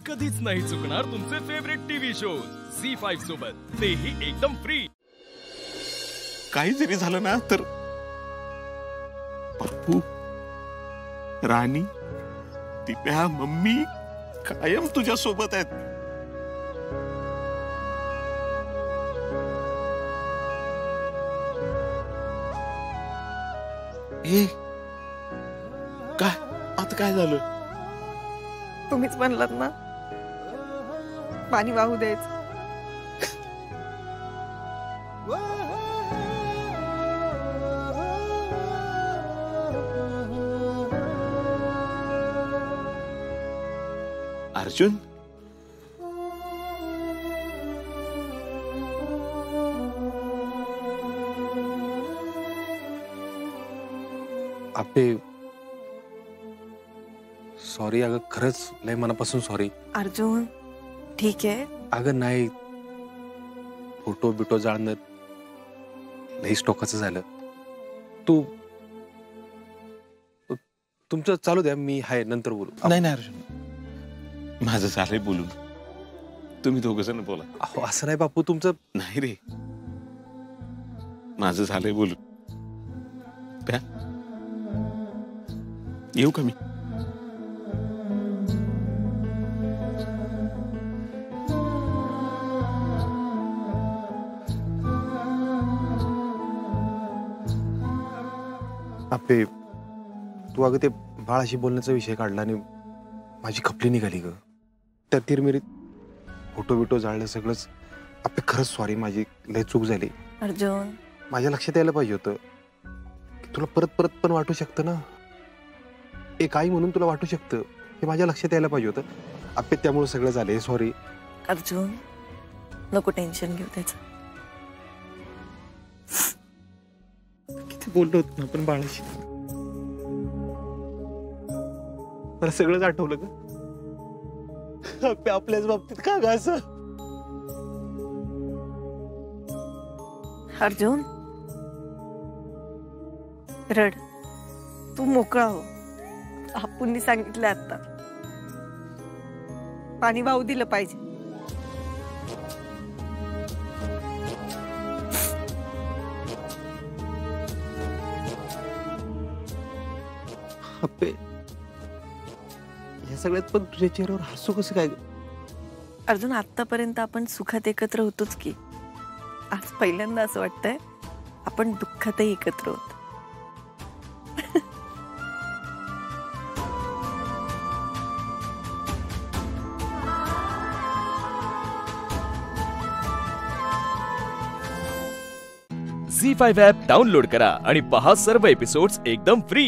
कधीच नाही चुकणार तुमचे फेवरेट टीव्ही शो झी5 सोबत, तेही एकदम फ्री। काही जरी झालं ना तर पप्पू, राणी, दिप्या, मम्मी कायम तुझ्या सोबत आहेत। हे काय आता काय झालं? तुम्हीच म्हणलात ना पाणी वाहू द्यायचं। अर्जुन, आपे सॉरी अगं, खरंच लय मनापासून सॉरी। अर्जुन ठीक आहे। अगं नाही, फोटो बिटो जाळणं लई टोकाचं झालं। तुमचं चालू द्या, मी हाय नंतर बोलू। नाही नाही अर्जुन, माझं झालंय बोलून, तुम्ही दोघं जण बोला। अहो असं नाही बापू, तुमचं नाही रे, माझं झालंय बोलून। येऊ का मी? आपे तू अगं ते बाळाशी बोलण्याचा विषय काढला आणि माझी खपली निघाली ग। त्या तिरमिरीत फोटो बिटो जाळलं सगळंच। आपे खरंच सॉरी, माझी लय चूक झाली। अर्जुन माझ्या लक्षात यायला पाहिजे होतं की तुला परत परत पण वाटू शकतं ना, एक आई म्हणून तुला वाटू शकतं, हे माझ्या लक्षात यायला पाहिजे होतं। आपे त्यामुळे सगळं झालंय, सॉरी। अर्जुन नको टेन्शन घेऊ त्याचं। किती बोललो होतो ना आपण बाळाशी, मला सगळंच आठवलं ग। आपल्याच बाबतीत का ग असं? अर्जुन रड, तू मोकळा हो। आपूंनी सांगितलं आता पाणी वाहू दिलं पाहिजे। अप्पे या सगळ्यात पण तुझ्या चेहऱ्यावर हसू कसं काय? अर्जुन आतापर्यंत आपण सुखात एकत्र होतोच की, आज पहिल्यांदा असं वाटतंय आपण दुःखातही एकत्र होतो। झी5 ॲप डाउनलोड करा आणि पहा सर्व एपिसोड्स एकदम फ्री।